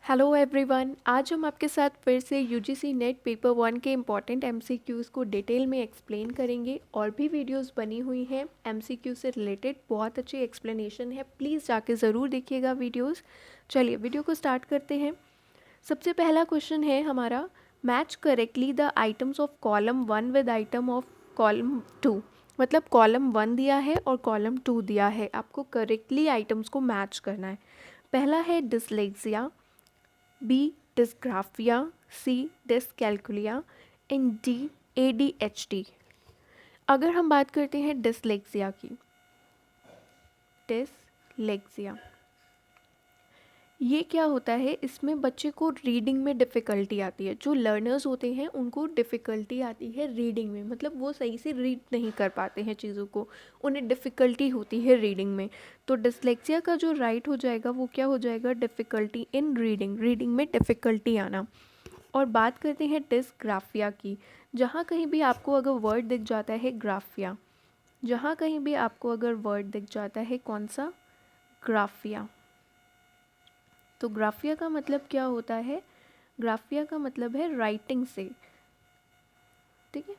Hello everyone, आज हम आपके साथ फिर से यूजीसी नेट पेपर 1 के इम्पॉर्टेंट एमसीक्यूज़ को डिटेल में एक्सप्लेन करेंगे। और भी वीडियोस बनी हुई हैं एमसीक्यू से रिलेटेड, बहुत अच्छी एक्सप्लेनेशन है, प्लीज़ जाके ज़रूर देखिएगा वीडियोस। चलिए वीडियो को स्टार्ट करते हैं। सबसे पहला क्वेश्चन है हमारा, match correctly the items of column 1 with item of column 2। मतलब कॉलम 1 दिया है और कॉलम 2 दिया है, आपको करेक्टली आइटम्स को मैच करना है। पहला है dyslexia, B dysgraphia, C dyscalculia and D ADHD. अगर हम बात करते हैं डिसलेक्सिया की, डिसलेक्सिया ये क्या होता है, इसमें बच्चे को रीडिंग में डिफ़िकल्टी आती है। जो लर्नर्स होते हैं उनको डिफ़िकल्टी आती है रीडिंग में, मतलब वो सही से रीड नहीं कर पाते हैं चीज़ों को, उन्हें डिफ़िकल्टी होती है रीडिंग में। तो डिसलेक्सिया का जो राइट हो जाएगा वो क्या हो जाएगा, डिफ़िकल्टी इन रीडिंग, रीडिंग में डिफ़िकल्टी आना। और बात करते हैं डिसग्राफिया की, जहाँ कहीं भी आपको अगर वर्ड दिख जाता है ग्राफिया, जहाँ कहीं भी आपको अगर वर्ड दिख जाता है कौन सा, ग्राफिया, तो ग्राफिया का मतलब क्या होता है, ग्राफिया का मतलब है राइटिंग से। ठीक है,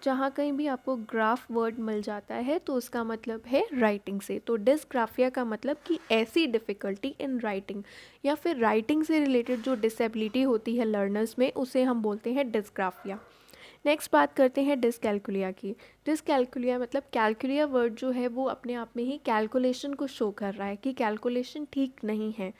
जहाँ कहीं भी आपको ग्राफ वर्ड मिल जाता है तो उसका मतलब है राइटिंग से। तो डिसग्राफिया का मतलब कि ऐसी डिफ़िकल्टी इन राइटिंग या फिर राइटिंग से रिलेटेड जो डिसेबिलिटी होती है लर्नर्स में, उसे हम बोलते हैं डिसग्राफिया। नेक्स्ट बात करते हैं डिसकैल्कुलिया की। डिसकैल्कुलिया मतलब कैलकुलिया वर्ड जो है वो अपने आप में ही कैलकुलेशन को शो कर रहा है कि कैलकुलेशन ठीक नहीं है।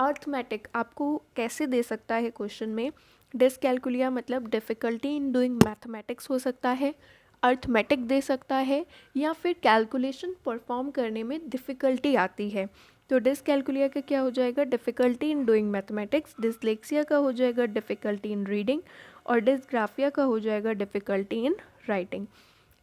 अर्थमेटिक आपको कैसे दे सकता है क्वेश्चन में, डिसकैल्कुलिया मतलब डिफ़िकल्टी इन डूइंग मैथमेटिक्स हो सकता है, अर्थमेटिक दे सकता है, या फिर कैलकुलेशन परफॉर्म करने में डिफ़िकल्टी आती है। तो डिसकैल्कुलिया का क्या हो जाएगा, difficulty in doing mathematics. Dyslexia का हो जाएगा डिफ़िकल्टी इन रीडिंग, और डिसग्राफिया का हो जाएगा डिफ़िकल्टी इन राइटिंग।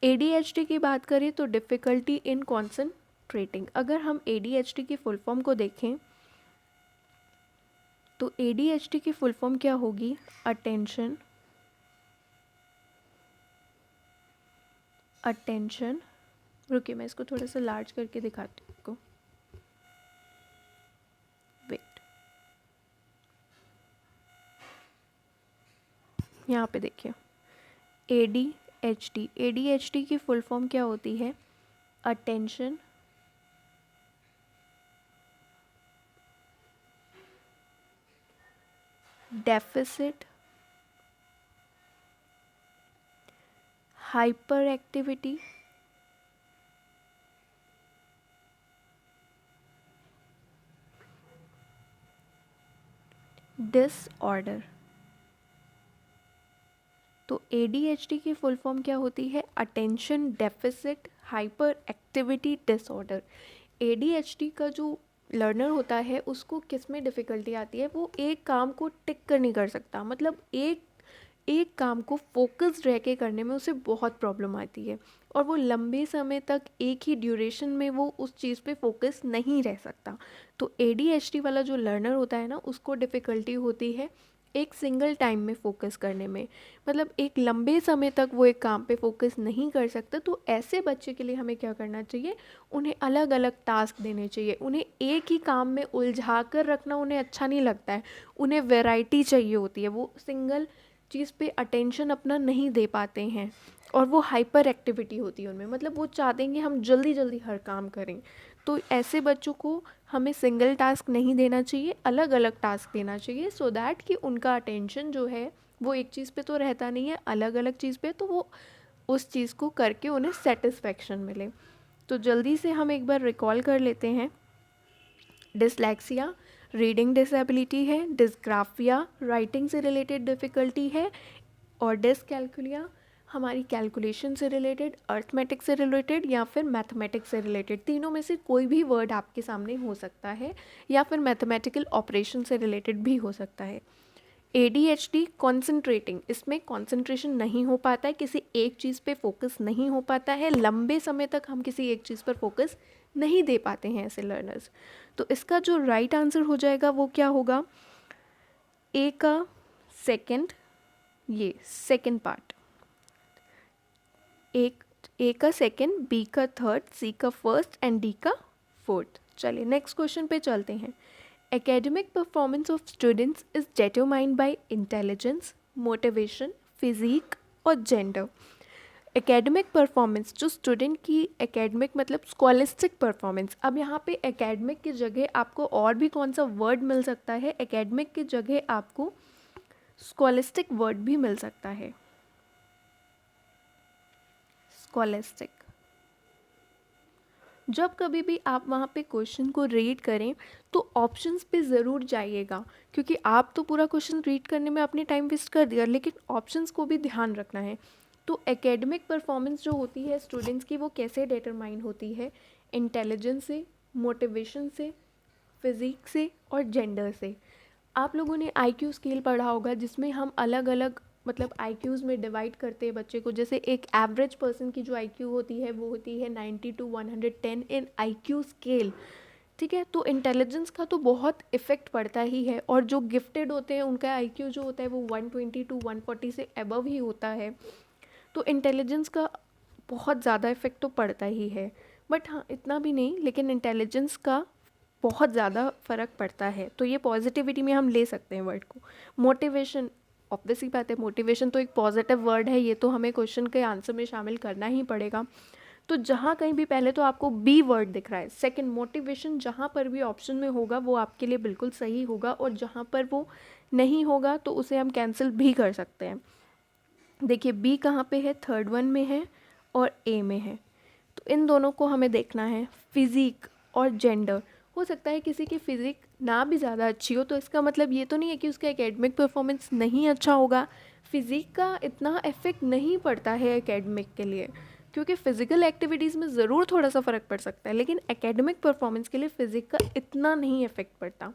एडीएचडी की बात करें तो डिफ़िकल्टी इन कॉन्सेंट्रेटिंग। अगर हम एडीएचडी की फुल फॉर्म को देखें तो एडीएचडी की फुल फॉर्म क्या होगी, अटेंशन अटेंशन रुकिए मैं इसको थोड़ा सा लार्ज करके दिखाती हूँ आपको, वेट, यहाँ पे देखिए एडीएचडी, एडीएचडी की फुल फॉर्म क्या होती है, attention deficit hyper activity disorder. तो एडीएचडी की फुल फॉर्म क्या होती है, attention deficit hyper activity disorder. ADHD का जो लर्नर होता है उसको किस में डिफ़िकल्टी आती है, वो एक काम को टिक कर नहीं कर सकता, मतलब एक एक काम को फोकस्ड रह के करने में उसे बहुत प्रॉब्लम आती है, और वो लंबे समय तक एक ही ड्यूरेशन में वो उस चीज़ पे फोकस नहीं रह सकता। तो एडीएचडी वाला जो लर्नर होता है ना, उसको डिफ़िकल्टी होती है एक सिंगल टाइम में फोकस करने में, मतलब एक लंबे समय तक वो एक काम पे फोकस नहीं कर सकता। तो ऐसे बच्चे के लिए हमें क्या करना चाहिए, उन्हें अलग अलग टास्क देने चाहिए। उन्हें एक ही काम में उलझा कर रखना उन्हें अच्छा नहीं लगता है, उन्हें वैरायटी चाहिए होती है, वो सिंगल चीज़ पे अटेंशन अपना नहीं दे पाते हैं, और वो हाइपर एक्टिविटी होती है उनमें, मतलब वो चाहते हैं कि हम जल्दी जल्दी हर काम करें। तो ऐसे बच्चों को हमें सिंगल टास्क नहीं देना चाहिए, अलग अलग टास्क देना चाहिए, सो दैट कि उनका अटेंशन जो है वो एक चीज़ पे तो रहता नहीं है, अलग अलग चीज़ पे, तो वो उस चीज़ को करके उन्हें सेटिस्फेक्शन मिले। तो जल्दी से हम एक बार रिकॉल कर लेते हैं। डिसलेक्सिया रीडिंग डिसेबिलिटी है, डिसग्राफिया राइटिंग से रिलेटेड डिफ़िकल्टी है, और डिसकैल्कुलिया हमारी कैलकुलेशन से रिलेटेड, अर्थमेटिक से रिलेटेड, या फिर मैथमेटिक्स से रिलेटेड। तीनों में से कोई भी वर्ड आपके सामने हो सकता है, या फिर मैथमेटिकल ऑपरेशन से रिलेटेड भी हो सकता है। एडीएचडी कॉन्सेंट्रेटिंग, इसमें कॉन्सेंट्रेशन नहीं हो पाता है, किसी एक चीज़ पे फोकस नहीं हो पाता है, लंबे समय तक हम किसी एक चीज़ पर फोकस नहीं दे पाते हैं ऐसे लर्नर्स। तो इसका जो राइट आंसर हो जाएगा वो क्या होगा, ए का सेकंड, ये सेकंड पार्ट, एक ए का सेकंड, बी का थर्ड, सी का फर्स्ट एंड डी का फोर्थ। चलिए नेक्स्ट क्वेश्चन पे चलते हैं। Academic performance of students is determined by intelligence, motivation, physique और gender. एकेडमिक परफॉर्मेंस जो स्टूडेंट की एकेडमिक मतलब स्कॉलिस्टिक परफॉर्मेंस, अब यहाँ पे एकेडमिक की जगह आपको और भी कौन सा वर्ड मिल सकता है, एकेडमिक की जगह आपको स्कॉलिस्टिक वर्ड भी मिल सकता है, स्कॉलिस्टिक। जब कभी भी आप वहाँ पे क्वेश्चन को रीड करें तो ऑप्शंस पे ज़रूर जाइएगा, क्योंकि आप तो पूरा क्वेश्चन रीड करने में अपने टाइम वेस्ट कर दिया, लेकिन ऑप्शंस को भी ध्यान रखना है। तो एकेडमिक परफॉर्मेंस जो होती है स्टूडेंट्स की, वो कैसे डिटरमाइन होती है, इंटेलिजेंस से, मोटिवेशन से, फिजिक से और जेंडर से। आप लोगों ने आईक्यू स्केल पढ़ा होगा जिसमें हम अलग अलग मतलब आईक्यूज़ में डिवाइड करते हैं बच्चे को। जैसे एक एवरेज पर्सन की जो आईक्यू होती है वो होती है 90 to 110 इन आईक्यू स्केल, ठीक है। तो इंटेलिजेंस का तो बहुत इफ़ेक्ट पड़ता ही है, और जो गिफ्टेड होते हैं उनका आईक्यू जो होता है वो 120 to 140 से अबव ही होता है। तो इंटेलिजेंस का बहुत ज़्यादा इफ़ेक्ट तो पड़ता ही है, बट हाँ इतना भी नहीं, लेकिन इंटेलिजेंस का बहुत ज़्यादा फ़र्क पड़ता है। तो ये पॉजिटिविटी में हम ले सकते हैं वर्ड को। मोटिवेशन, ऑब्वियस ही बात है, मोटिवेशन तो एक पॉजिटिव वर्ड है, ये तो हमें क्वेश्चन के आंसर में शामिल करना ही पड़ेगा। तो जहाँ कहीं भी पहले तो आपको बी वर्ड दिख रहा है, सेकंड मोटिवेशन जहाँ पर भी ऑप्शन में होगा वो आपके लिए बिल्कुल सही होगा, और जहाँ पर वो नहीं होगा तो उसे हम कैंसिल भी कर सकते हैं। देखिए बी कहाँ पे है, थर्ड वन में है और ए में है, तो इन दोनों को हमें देखना है। फिज़िक और जेंडर, हो सकता है किसी की फिज़िक ना भी ज़्यादा अच्छी हो, तो इसका मतलब ये तो नहीं है कि उसका एकेडमिक परफॉर्मेंस नहीं अच्छा होगा। फिज़िक का इतना इफेक्ट नहीं पड़ता है एकेडमिक के लिए, क्योंकि फ़िज़िकल एक्टिविटीज़ में ज़रूर थोड़ा सा फ़र्क पड़ सकता है, लेकिन एकेडमिक परफॉर्मेंस के लिए फ़िज़िक का इतना नहीं इफेक्ट पड़ता।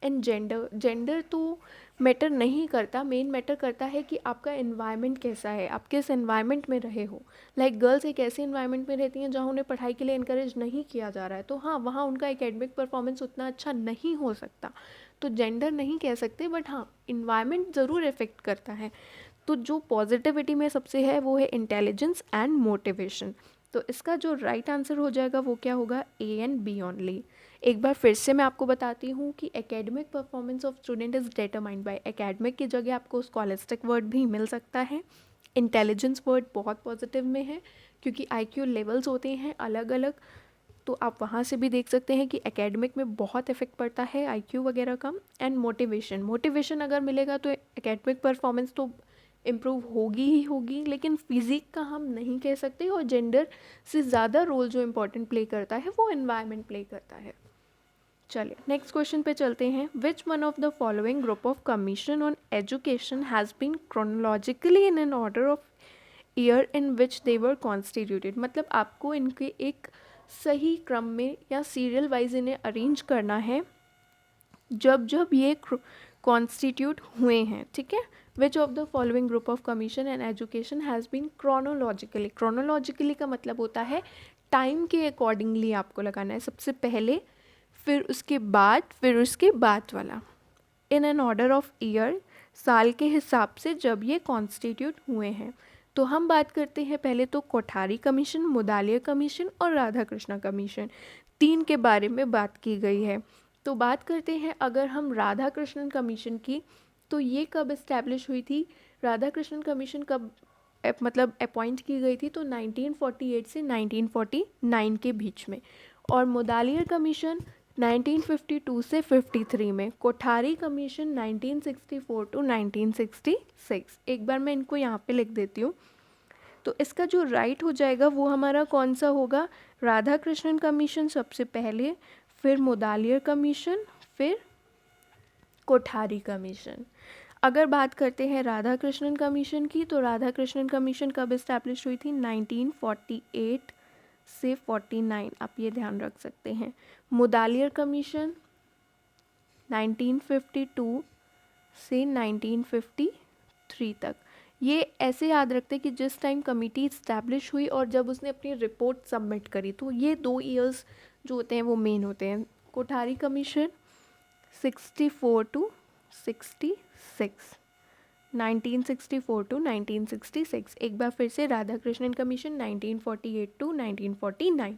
एंड जेंडर, जेंडर तो मैटर नहीं करता, मेन मैटर करता है कि आपका एनवायरनमेंट कैसा है, आप किस एनवायरनमेंट में रहे हो। लाइक गर्ल्स एक ऐसे एनवायरनमेंट में रहती हैं जहाँ उन्हें पढ़ाई के लिए इनकरेज नहीं किया जा रहा है, तो हाँ वहाँ उनका एकेडमिक परफॉर्मेंस उतना अच्छा नहीं हो सकता। तो जेंडर नहीं कह सकते, बट हाँ इन्वायरमेंट ज़रूर इफ़ेक्ट करता है। तो जो पॉजिटिविटी में सबसे है वो है इंटेलिजेंस एंड मोटिवेशन। तो इसका जो राइट आंसर हो जाएगा वो क्या होगा, ए एंड बी ओनली। एक बार फिर से मैं आपको बताती हूँ कि academic performance of student is determined by, academic की जगह आपको स्कॉलिस्टिक वर्ड भी मिल सकता है। इंटेलिजेंस वर्ड बहुत पॉजिटिव में है, क्योंकि आईक्यू लेवल्स होते हैं अलग अलग, तो आप वहाँ से भी देख सकते हैं कि एकेडमिक में बहुत इफेक्ट पड़ता है आईक्यू वगैरह का। एंड मोटिवेशन, मोटिवेशन अगर मिलेगा तो एकेडमिक परफॉर्मेंस तो इम्प्रूव होगी ही होगी, लेकिन फिजिक का हम नहीं कह सकते। और जेंडर से ज़्यादा रोल जो इम्पोर्टेंट प्ले करता है वो एनवायरनमेंट प्ले करता है। चलिए नेक्स्ट क्वेश्चन पे चलते हैं। Which one of the following group of commission on education has been chronologically in an order of year in which they were constituted, मतलब आपको इनके एक सही क्रम में या सीरियल वाइज इन्हें अरेंज करना है जब जब ये कॉन्स्टिट्यूट हुए हैं, ठीक है। Which of the following group of commission and education has been chronologically, chronologically का मतलब होता है टाइम के अकॉर्डिंगली आपको लगाना है, सबसे पहले फिर उसके बाद फिर उसके बाद वाला, इन एन ऑर्डर ऑफ ईयर, साल के हिसाब से जब ये कॉन्स्टिट्यूट हुए हैं। तो हम बात करते हैं पहले तो कोठारी कमीशन, मुदालिया कमीशन और राधा कृष्णा कमीशन, तीन के बारे में बात की गई है। तो बात करते हैं अगर हम राधा कृष्णन कमीशन की, तो ये कब इस्टेब्लिश हुई थी, राधा कृष्णन कमीशन कब मतलब अपॉइंट की गई थी, तो 1948 से 1949 के बीच में। और मुदालियर कमीशन 1952 से 53 में। Kothari commission 1964 to 1966। एक बार मैं इनको यहाँ पे लिख देती हूँ। तो इसका जो राइट हो जाएगा वो हमारा कौन सा होगा, राधा कृष्णन कमीशन सबसे पहले, फिर मुदालियर कमीशन, फिर कोठारी कमीशन। अगर बात करते हैं राधा कृष्णन कमीशन की, तो राधा कृष्णन कमीशन कब इस्टेब्लिश हुई थी, 1948 से 49, आप ये ध्यान रख सकते हैं। मुदालियर कमीशन 1952 से 1953 तक। ये ऐसे याद रखते कि जिस टाइम कमेटी इस्टेब्लिश हुई और जब उसने अपनी रिपोर्ट सबमिट करी, तो ये 2 ईयर्स जो होते हैं वो मेन होते हैं। Kothari commission 64 to 66, 1964 to 1966। एक बार फिर से Radha Krishnan commission 1948 to 1949,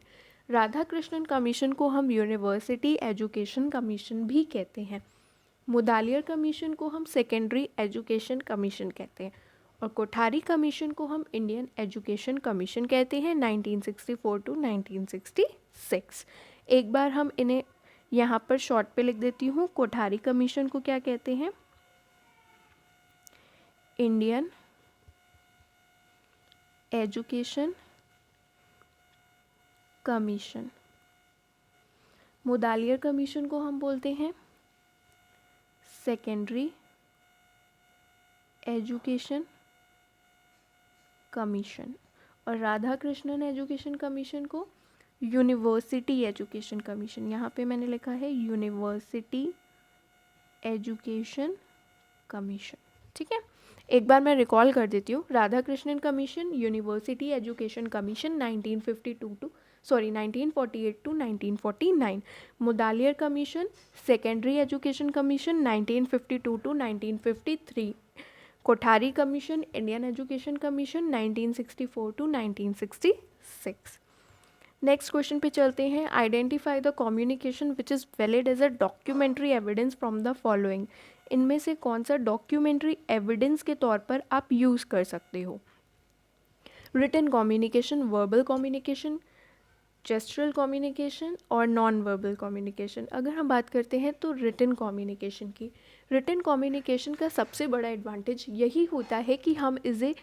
Radha Krishnan commission को हम यूनिवर्सिटी एजुकेशन कमीशन भी कहते हैं। मुदालियर कमीशन को हम सेकेंडरी एजुकेशन कमीशन कहते हैं और कोठारी कमीशन को हम इंडियन एजुकेशन कमीशन कहते हैं 1964 टू 1966। एक बार हम इन्हें यहाँ पर शॉर्ट पे लिख देती हूँ। कोठारी कमीशन को क्या कहते हैं? Indian education commission. Mudaliar commission को हम बोलते हैं सेकेंडरी एजुकेशन कमीशन और राधा कृष्णन एजुकेशन कमीशन को यूनिवर्सिटी एजुकेशन कमीशन। यहाँ पे मैंने लिखा है यूनिवर्सिटी एजुकेशन कमीशन। ठीक है, एक बार मैं रिकॉल कर देती हूँ। Radha Krishnan commission university education commission 1948 to 1949। Mudaliar commission secondary education commission 1952 to 1953। Kothari commission Indian education commission 1964 to 1966। Next question पे चलते हैं। Identify the communication which is valid as a documentary evidence from the following. इनमें से कौन सा डॉक्यूमेंट्री एविडेंस के तौर पर आप यूज़ कर सकते हो? Written communication, verbal communication, gestural communication और नॉन वर्बल कम्युनिकेशन। अगर हम बात करते हैं तो रिटन कम्युनिकेशन की, रिटन कम्युनिकेशन का सबसे बड़ा एडवांटेज यही होता है कि हम इसे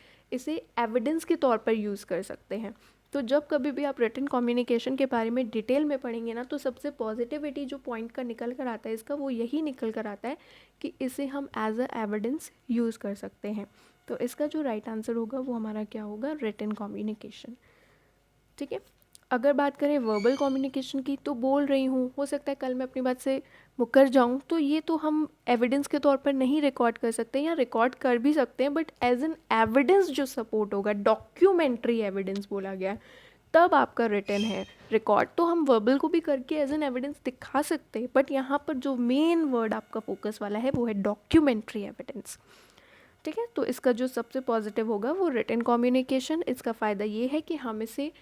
एविडेंस के तौर पर यूज़ कर सकते हैं। तो जब कभी भी आप रिटन कम्युनिकेशन के बारे में डिटेल में पढ़ेंगे ना, तो सबसे पॉजिटिविटी जो पॉइंट का निकल कर आता है इसका, वो यही निकल कर आता है कि इसे हम एज अ एविडेंस यूज़ कर सकते हैं। तो इसका जो राइट आंसर होगा वो हमारा क्या होगा? Written communication. ठीक है, अगर बात करें वर्बल कम्युनिकेशन की, तो बोल रही हूँ, हो सकता है कल मैं अपनी बात से मुकर जाऊँ, तो ये तो हम एविडेंस के तौर पर नहीं रिकॉर्ड कर सकते, या रिकॉर्ड कर भी सकते हैं बट एज एन एविडेंस जो सपोर्ट होगा, डॉक्यूमेंट्री एविडेंस बोला गया है, तब आपका रिटन है। रिकॉर्ड तो हम वर्बल को भी करके एज एन एविडेंस दिखा सकते हैं, बट यहाँ पर जो मेन वर्ड आपका फोकस वाला है वो है डॉक्यूमेंट्री एविडेंस। ठीक है, तो इसका जो सबसे पॉजिटिव होगा वो रिटन कम्युनिकेशन। इसका फ़ायदा ये है कि हम इसे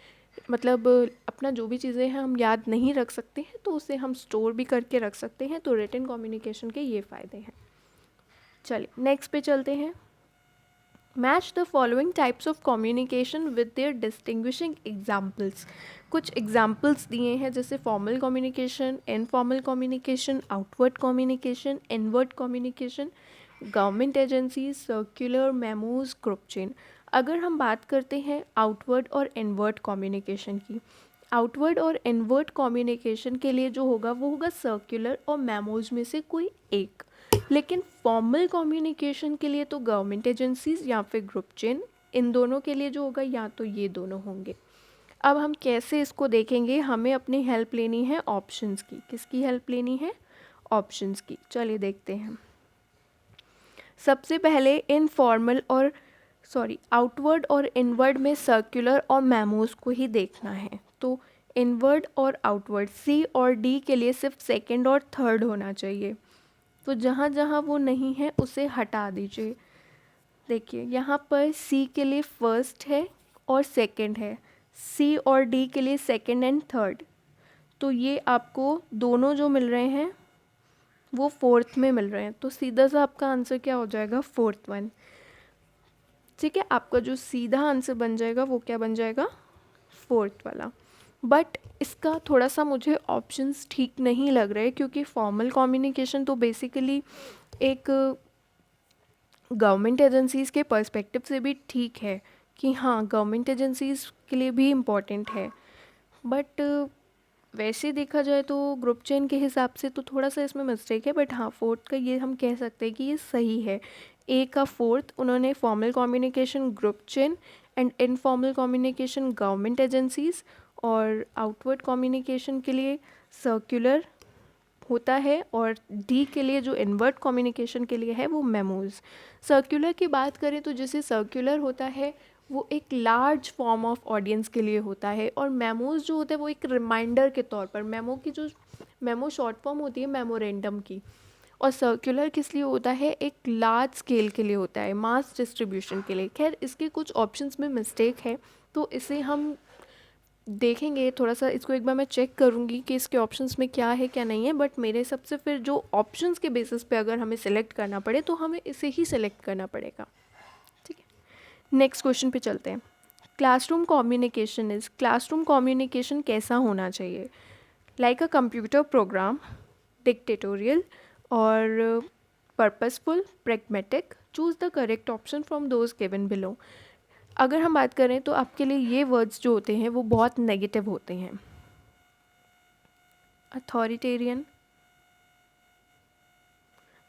मतलब अपना जो भी चीज़ें हैं हम याद नहीं रख सकते हैं, तो उसे हम स्टोर भी करके रख सकते हैं। तो रिटन कम्युनिकेशन के ये फ़ायदे हैं। चलिए नेक्स्ट पे चलते हैं। Match the following types of communication with their distinguishing examples. कुछ एग्जाम्पल्स दिए हैं, जैसे formal communication, informal communication, outward communication, inward communication, government agencies, circular, memos, group chain. अगर हम बात करते हैं आउटवर्ड और इनवर्ड कम्युनिकेशन की, आउटवर्ड और इनवर्ड कम्युनिकेशन के लिए जो होगा वो होगा सर्कुलर और मेमोज में से कोई एक। लेकिन फॉर्मल कम्युनिकेशन के लिए तो गवर्नमेंट एजेंसीज या फिर ग्रुप चेन, इन दोनों के लिए जो होगा या तो ये दोनों होंगे। अब हम कैसे इसको देखेंगे? हमें अपनी हेल्प लेनी है ऑप्शंस की। किसकी हेल्प लेनी है? ऑप्शंस की। चलिए देखते हैं। सबसे पहले इनफॉर्मल और आउटवर्ड और इनवर्ड में सर्कुलर और मेमोज को ही देखना है। तो इनवर्ड और आउटवर्ड, सी और डी के लिए सिर्फ सेकंड और थर्ड होना चाहिए। तो जहाँ जहाँ वो नहीं है उसे हटा दीजिए। देखिए यहाँ पर सी के लिए फर्स्ट है और सेकंड है, सी और डी के लिए सेकंड एंड थर्ड। तो ये आपको दोनों जो मिल रहे हैं वो फोर्थ में मिल रहे हैं। तो सीधा सा आपका आंसर क्या हो जाएगा? Fourth one. ठीक है, आपका जो सीधा आंसर बन जाएगा वो क्या बन जाएगा? फोर्थ वाला। बट इसका थोड़ा सा मुझे ऑप्शंस ठीक नहीं लग रहे, क्योंकि फॉर्मल कम्युनिकेशन तो बेसिकली एक गवर्नमेंट एजेंसीज़ के पर्सपेक्टिव से भी ठीक है कि हाँ गवर्नमेंट एजेंसीज़ के लिए भी इम्पॉर्टेंट है, बट वैसे देखा जाए तो ग्रुप चेन के हिसाब से तो थोड़ा सा इसमें मिस्टेक है। बट हाँ, फोर्थ का ये हम कह सकते हैं कि ये सही है। ए का फोर्थ उन्होंने formal communication group chain and informal communication government agencies और आउटवर्ड कम्युनिकेशन के लिए सर्कुलर होता है, और डी के लिए जो इनवर्ट कम्युनिकेशन के लिए है वो मेमोज। सर्कुलर की बात करें तो जैसे सर्कुलर होता है वो एक लार्ज फॉर्म ऑफ ऑडियंस के लिए होता है, और मेमोज जो होता है वो एक रिमाइंडर के तौर पर, मेमो शॉर्ट फॉर्म होती है मेमोरेंडम की। और सर्कुलर किस लिए होता है? एक लार्ज स्केल के लिए होता है, मास डिस्ट्रीब्यूशन के लिए। खैर इसके कुछ ऑप्शंस में मिस्टेक है, तो इसे हम देखेंगे थोड़ा सा इसको, एक बार मैं चेक करूँगी कि इसके ऑप्शंस में क्या है क्या नहीं है, बट मेरे हिसाब से फिर जो ऑप्शंस के बेसिस पे अगर हमें सेलेक्ट करना पड़े तो हमें इसे ही सेलेक्ट करना पड़ेगा। ठीक है, नेक्स्ट क्वेश्चन पे चलते हैं। क्लासरूम कम्युनिकेशन कैसा होना चाहिए? Like a computer program, dictatorial और purposeful, pragmatic, choose the correct option from those given below. अगर हम बात करें तो आपके लिए ये वर्ड्स जो होते हैं वो बहुत नेगेटिव होते हैं। अथॉरिटेरियन,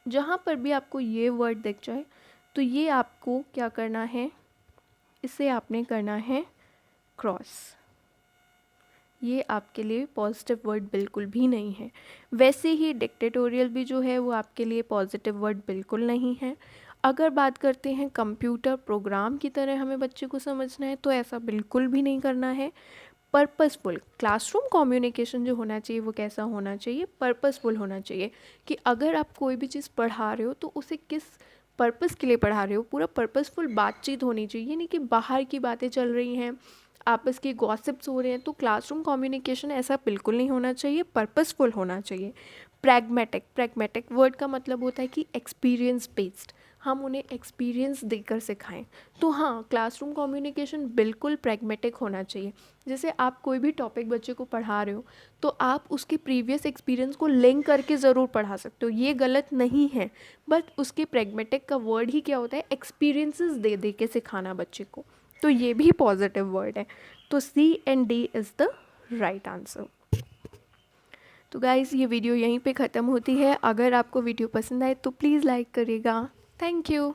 जहाँ पर भी आपको ये वर्ड दिख जाए तो ये आपको क्या करना है, इसे आपने करना है क्रॉस। ये आपके लिए पॉजिटिव वर्ड बिल्कुल भी नहीं है। वैसे ही डिक्टेटोरियल भी जो है वो आपके लिए पॉजिटिव वर्ड बिल्कुल नहीं है। अगर बात करते हैं कंप्यूटर प्रोग्राम की तरह हमें बच्चे को समझना है तो ऐसा बिल्कुल भी नहीं करना है। पर्पसफुल, क्लासरूम कम्युनिकेशन जो होना चाहिए वो कैसा होना चाहिए, पर्पसफुल होना चाहिए कि अगर आप कोई भी चीज़ पढ़ा रहे हो तो उसे किस पर्पस के लिए पढ़ा रहे हो, पूरा पर्पसफुल बातचीत होनी चाहिए, नहीं कि बाहर की बातें चल रही हैं, आपस की गॉसिप्स हो रहे हैं। तो क्लासरूम कम्युनिकेशन ऐसा बिल्कुल नहीं होना चाहिए, पर्पसफुल होना चाहिए। प्रैग्मेटिक वर्ड का मतलब होता है कि एक्सपीरियंस बेस्ड, हम उन्हें एक्सपीरियंस देकर सिखाएं। तो हाँ, क्लासरूम कम्युनिकेशन बिल्कुल प्रैग्मेटिक होना चाहिए। जैसे आप कोई भी टॉपिक बच्चे को पढ़ा रहे हो तो आप उसके प्रीवियस एक्सपीरियंस को लिंक करके ज़रूर पढ़ा सकते हो, ये गलत नहीं है। बट उसके प्रैग्मेटिक का वर्ड ही क्या होता है, एक्सपीरियंसेस दे दे के सिखाना बच्चे को, तो ये भी पॉजिटिव वर्ड है। तो C and D is the right answer. तो गाइज़ ये वीडियो यहीं पे ख़त्म होती है। अगर आपको वीडियो पसंद आए तो प्लीज़ लाइक करिएगा। Thank you.